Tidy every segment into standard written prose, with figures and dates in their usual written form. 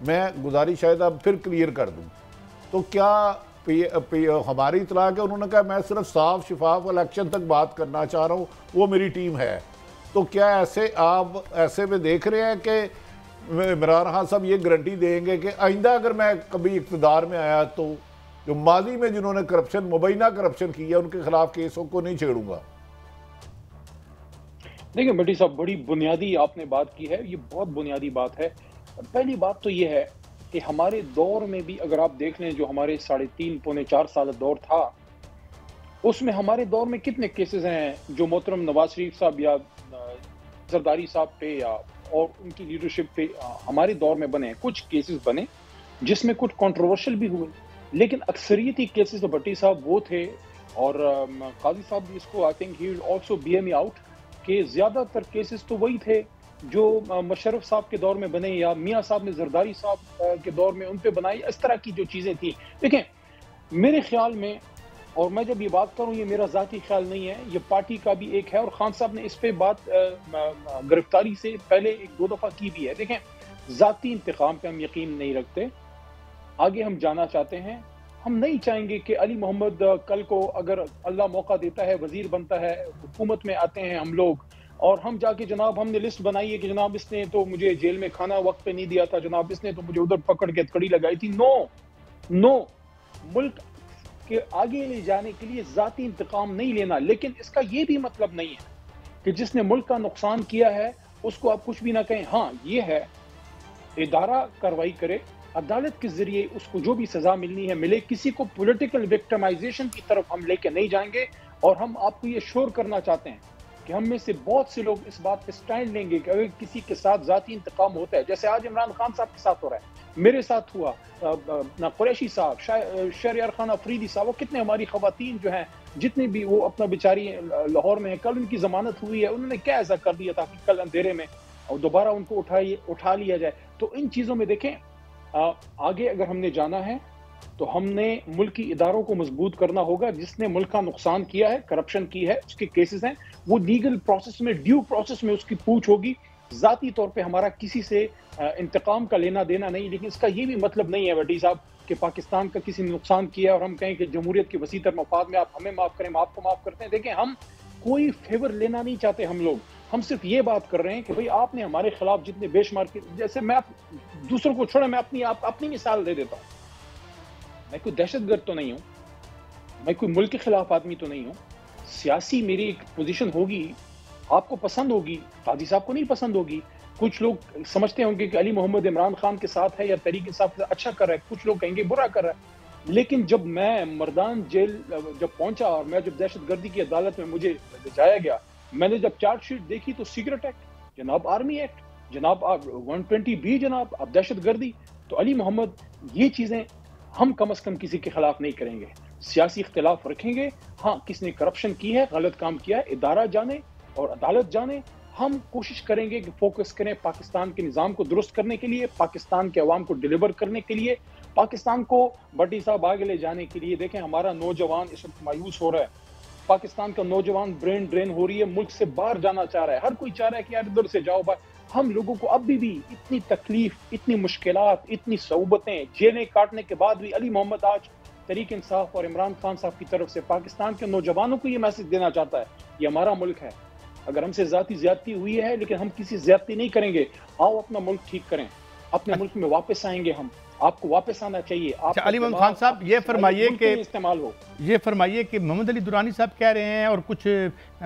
میں گزارش شاید اب پھر کلیئر کر دوں، تو کیا ہماری اطلاع کہ انہوں نے کہا میں صرف صاف شفاف الیکشن تک بات کرنا چاہ رہا ہوں، وہ میری ٹیم ہے، تو کیا ایسے آپ ایسے میں دیکھ رہے ہیں کہ عمران خان صاحب یہ گارنٹی دیں گے کہ آئندہ اگر میں کبھی اقتدار میں آیا تو جو ماضی میں جنہوں نے کرپشن مبینہ کرپشن کیا ان کے خلاف کیسوں کو نہیں چھیڑوں گا؟ دیکھیں بٹی صاحب، بڑی بنیادی آپ نے بات کی ہے، یہ بہت بنیادی بات ہے۔ پہلی بات تو یہ ہے کہ ہمارے دور میں بھی اگر آپ دیکھ لیں، جو ہمارے 3.5 پونے 4 سال دور تھا، اس میں ہمارے دور میں کتنے کیسز ہیں جو محترم نواز شریف صاحب یا زرداری صاحب پہ یا اور ان کی لیڈرشپ پہ ہمارے دور میں بنے، کچھ کیسز بنے جس میں کچھ کنٹروورشل بھی ہوئے، لیکن اکثریتی کیسز تو بٹی صاحب وہ تھے، اور قاضی صاحب بھی اس کو I think he will also be aim out, کہ زیادہ تر کیسز تو وہی تھے جو مشرف صاحب کے دور میں بنے یا میاں صاحب نے زرداری صاحب کے دور میں ان پہ بنائی، اس طرح کی جو چیزیں تھیں۔ دیکھیں میرے خیال میں، اور میں جب یہ بات کروں یہ میرا ذاتی خیال نہیں ہے، یہ پارٹی کا بھی ایک ہے، اور خان صاحب نے اس پہ بات گرفتاری سے پہلے 1-2 دفعہ کی بھی ہے۔ دیکھیں ذاتی انتقام پہ ہم یقین نہیں رکھتے، آگے ہم جانا چاہتے ہیں، ہم نہیں چاہیں گے کہ علی محمد کل کو اگر اللہ موقع دیتا ہے، وزیر بنتا ہے، حکومت میں آتے ہیں ہم لوگ، اور ہم جا کے جناب ہم نے لسٹ بنائی ہے کہ جناب اس نے تو مجھے جیل میں کھانا وقت پہ نہیں دیا تھا، جناب اس نے تو مجھے ادھر پکڑ کے کڑی لگائی تھی۔ نو، ملک کے آگے لے جانے کے لیے ذاتی انتقام نہیں لینا، لیکن اس کا یہ بھی مطلب نہیں ہے کہ جس نے ملک کا نقصان کیا ہے اس کو آپ کچھ بھی نہ کہیں۔ ہاں یہ ہے، ادارہ کارروائی کرے، عدالت کے ذریعے اس کو جو بھی سزا ملنی ہے ملے، کسی کو پولیٹیکل وکٹمائزیشن کی طرف ہم لے کے نہیں جائیں گے، اور ہم آپ کو یہ شور کرنا چاہتے ہیں کہ ہم میں سے بہت سے لوگ اس بات پہ سٹینڈ لیں گے کہ اگر کسی کے ساتھ ذاتی انتقام ہوتا ہے، جیسے آج عمران خان صاحب کے ساتھ ہو رہا ہے، میرے ساتھ ہوا، قریشی صاحب، شہریار خان افریدی صاحب، وہ کتنے ہماری خواتین جو ہیں جتنے بھی وہ اپنا بیچاری لاہور میں ہیں، کل ان کی ضمانت ہوئی ہے، انہوں نے کیا ایسا کر دیا تھا کہ کل اندھیرے میں اور دوبارہ ان کو اٹھا لیا جائے۔ تو ان چیزوں میں دیکھیں آگے اگر ہم نے جانا ہے تو ہم نے ملکی اداروں کو مضبوط کرنا ہوگا، جس نے ملک کا نقصان کیا ہے، کرپشن کی ہے، اس کے کیسز ہیں، وہ لیگل پروسیس میں، ڈیو پروسیس میں اس کی پوچھ ہوگی۔ ذاتی طور پہ ہمارا کسی سے انتقام کا لینا دینا نہیں، لیکن اس کا یہ بھی مطلب نہیں ہے وڈی صاحب کہ پاکستان کا کسی نے نقصان کیا اور ہم کہیں کہ جمہوریت کے وسیع تر مفاد میں آپ ہمیں معاف کریں، ہم آپ کو معاف کرتے ہیں۔ دیکھیں ہم کوئی فیور لینا نہیں چاہتے، ہم لوگ ہم صرف یہ بات کر رہے ہیں کہ بھئی آپ نے ہمارے خلاف جتنے بے شمار کے، جیسے میں دوسروں کو چھوڑے، میں اپنی مثال دے دیتا ہوں، میں کوئی دہشت گرد تو نہیں ہوں، میں کوئی ملک کے خلاف آدمی تو نہیں ہوں، سیاسی میری ایک پوزیشن ہوگی، آپ کو پسند ہوگی، قاضی صاحب کو نہیں پسند ہوگی، کچھ لوگ سمجھتے ہوں گے کہ علی محمد عمران خان کے ساتھ ہے یا تحریک انصاف کے ساتھ اچھا کر رہا ہے، کچھ لوگ کہیں گے برا کر رہا ہے، لیکن جب میں مردان جیل جب پہنچا اور میں جب دہشت گردی کی عدالت میں مجھے جایا گیا، میں نے جب چارج شیٹ دیکھی تو سیکرٹ ایکٹ جناب، آرمی ایکٹ جناب، 120B جناب، اب دہشت گردی، تو علی محمد یہ چیزیں ہم کم از کم کسی کے خلاف نہیں کریں گے، سیاسی اختلاف رکھیں گے، ہاں کس نے کرپشن کی ہے، غلط کام کیا ہے، ادارہ جانے اور عدالت جانے، ہم کوشش کریں گے کہ فوکس کریں پاکستان کے نظام کو درست کرنے کے لیے، پاکستان کے عوام کو ڈیلیور کرنے کے لیے، پاکستان کو بٹی صاحب آگے لے جانے کے لیے۔ دیکھیں ہمارا نوجوان اس وقت مایوس ہو رہا ہے، پاکستان کا نوجوان برین ڈرین ہو رہی ہے، ملک سے باہر جانا چاہ رہا ہے، ہر کوئی چاہ رہا ہے کہ یار ادھر سے جاؤ باہر۔ ہم لوگوں کو اب بھی اتنی تکلیف، اتنی مشکلات، اتنی صعوبتیں جیلیں کاٹنے کے بعد بھی علی محمد آج تحریک انصاف اور عمران خان صاحب کی طرف سے پاکستان کے نوجوانوں کو یہ میسج دینا چاہتا ہے، یہ ہمارا ملک ہے، اگر ہم سے ذاتی زیادتی ہوئی ہے لیکن ہم کسی زیادتی نہیں کریں گے، آؤ اپنا ملک ٹھیک کریں، اپنے ملک میں واپس آئیں گے ہم، آپ کو واپس آنا چاہیے۔ علی محمد خان صاحب یہ فرمائیے کہ استعمال ہو، یہ فرمائیے کہ محمد علی درانی صاحب کہہ رہے ہیں اور کچھ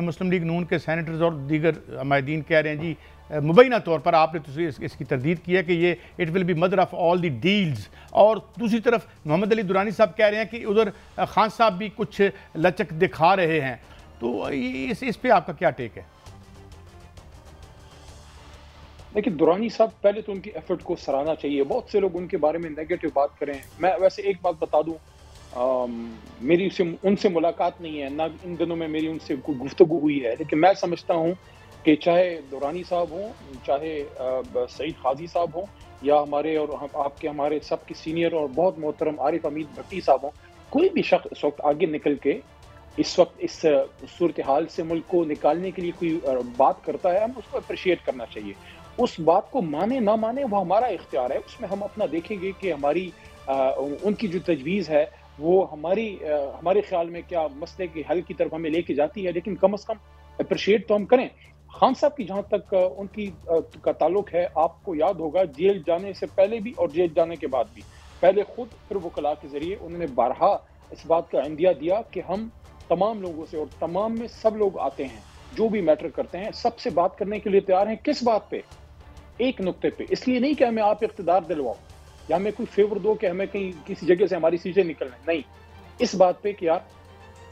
مسلم لیگ نون کے سینیٹرز اور دیگر عمائدین کہہ رہے ہیں جی مبینہ طور پر، آپ نے اس کی تردید کی ہے کہ یہ it will be mother of all the deals, اور دوسری طرف محمد علی درانی صاحب کہہ رہے ہیں کہ ادھر خان صاحب بھی کچھ لچک دکھا رہے ہیں، تو اس پہ آپ کا کیا ٹیک ہے؟ لیکن درانی صاحب پہلے تو ان کی ایفرٹ کو سراہنا چاہیے، بہت سے لوگ ان کے بارے میں نیگیٹو بات کریں، میں ویسے ایک بات بتا دوں، میری ان سے ملاقات نہیں ہے، نہ ان دنوں میں میری ان سے کوئی گفتگو ہوئی ہے، لیکن میں سمجھتا ہوں کہ چاہے دورانی صاحب ہوں، چاہے سعید قاضی صاحب ہوں، یا ہمارے اور آپ کے ہمارے سب کے سینئر اور بہت محترم عارف حمید بھٹی صاحب ہوں، کوئی بھی شخص اس وقت آگے نکل کے اس وقت اس صورتحال سے ملک کو نکالنے کے لیے کوئی بات کرتا ہے، ہم اس کو اپریشیٹ کرنا چاہیے۔ اس بات کو مانے نہ مانے وہ ہمارا اختیار ہے، اس میں ہم اپنا دیکھیں گے کہ ہماری ان کی جو تجویز ہے وہ ہمارے خیال میں کیا مسئلے کے حل کی طرف ہمیں لے کے جاتی ہے، لیکن کم از کم اپریشیٹ تو ہم کریں۔ خان صاحب کی جہاں تک ان کی کا تعلق ہے، آپ کو یاد ہوگا جیل جانے سے پہلے بھی اور جیل جانے کے بعد بھی، پہلے خود پھر وکلاء کے ذریعے انہوں نے بارہا اس بات کا عندیہ دیا کہ ہم تمام لوگوں سے، اور تمام میں سب لوگ آتے ہیں جو بھی میٹر کرتے ہیں، سب سے بات کرنے کے لیے تیار ہیں۔ کس بات پہ؟ ایک نقطے پہ، اس لیے نہیں کہ ہمیں آپ اقتدار دلواؤ یا ہمیں کوئی فیور دو کہ ہمیں کہیں کسی جگہ سے ہماری سیٹیں نکلنا، نہیں، اس بات پہ کہ یار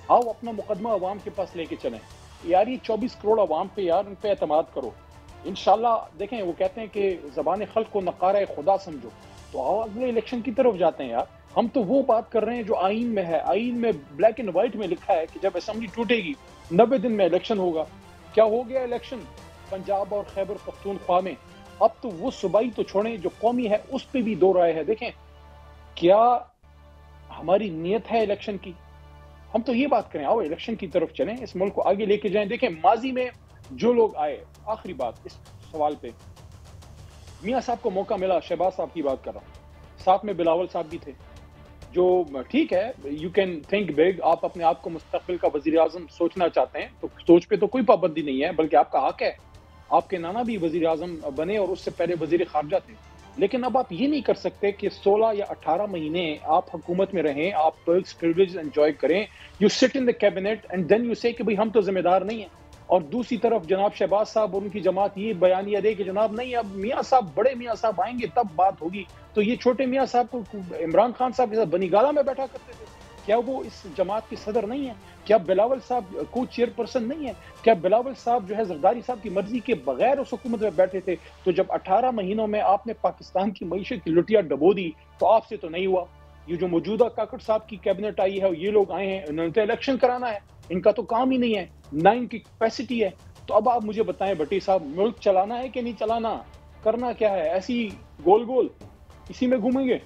آؤ اپنا مقدمہ عوام کے پاس لے کے چلیں، یار یہ 24 کروڑ عوام پہ یار ان پہ اعتماد کرو، انشاءاللہ دیکھیں وہ کہتے ہیں کہ زبان خلق کو نقارہ خدا سمجھو، تو آؤ اگلے الیکشن کی طرف جاتے ہیں یار۔ ہم تو وہ بات کر رہے ہیں جو آئین میں ہے، آئین میں بلیک اینڈ وائٹ میں لکھا ہے کہ جب اسمبلی ٹوٹے گی 90 دن میں الیکشن ہوگا۔ کیا ہو گیا الیکشن پنجاب اور خیبر پختونخوا میں؟ اب تو وہ صوبائی تو چھوڑیں، جو قومی ہے اس پہ بھی دو رائے ہے۔ دیکھیں کیا ہماری نیت ہے الیکشن کی؟ ہم تو یہ بات کریں، آؤ الیکشن کی طرف چلیں، اس ملک کو آگے لے کے جائیں۔ دیکھیں ماضی میں جو لوگ آئے، آخری بات اس سوال پہ، میاں صاحب کو موقع ملا، شہباز صاحب کی بات کر رہا ہوں، ساتھ میں بلاول صاحب بھی تھے، جو ٹھیک ہے یو کین تھنک بگ، آپ اپنے آپ کو مستقبل کا وزیر اعظم سوچنا چاہتے ہیں تو سوچ پہ تو کوئی پابندی نہیں ہے، بلکہ آپ کا حق ہے، آپ کے نانا بھی وزیر اعظم بنے اور اس سے پہلے وزیر خارجہ تھے، لیکن اب آپ یہ نہیں کر سکتے کہ 16 یا 18 مہینے آپ حکومت میں رہیں، آپ پرکس پریویلیج انجوائے کریں، you sit in the cabinet and then you say کہ بھئی ہم تو ذمہ دار نہیں ہیں، اور دوسری طرف جناب شہباز صاحب اور ان کی جماعت یہ بیانیہ دے کہ جناب نہیں، اب میاں صاحب بڑے میاں صاحب آئیں گے تب بات ہوگی، تو یہ چھوٹے میاں صاحب کو عمران خان صاحب کے ساتھ بنی گالہ میں بیٹھا کرتے تھے، کیا وہ اس جماعت کے صدر نہیں ہیں؟ کیا بلاول صاحب کو چیئر پرسن نہیں ہے؟ کیا بلاول صاحب جو ہے زرداری صاحب کی مرضی کے بغیر اس حکومت میں بیٹھے تھے؟ تو جب 18 مہینوں میں آپ نے پاکستان کی معیشت کی لٹیا ڈبو دی تو آپ سے تو نہیں ہوا۔ یہ جو موجودہ کاکڑ صاحب کی کیبنٹ آئی ہے، یہ لوگ آئے ہیں، انہوں نے تو الیکشن کرانا ہے، ان کا تو کام ہی نہیں ہے، نہ ان کی کیپیسٹی ہے۔ تو اب آپ مجھے بتائیں بھٹی صاحب، ملک چلانا ہے کہ نہیں چلانا؟ کرنا کیا ہے؟ ایسی گول گول اسی میں گھومیں گے؟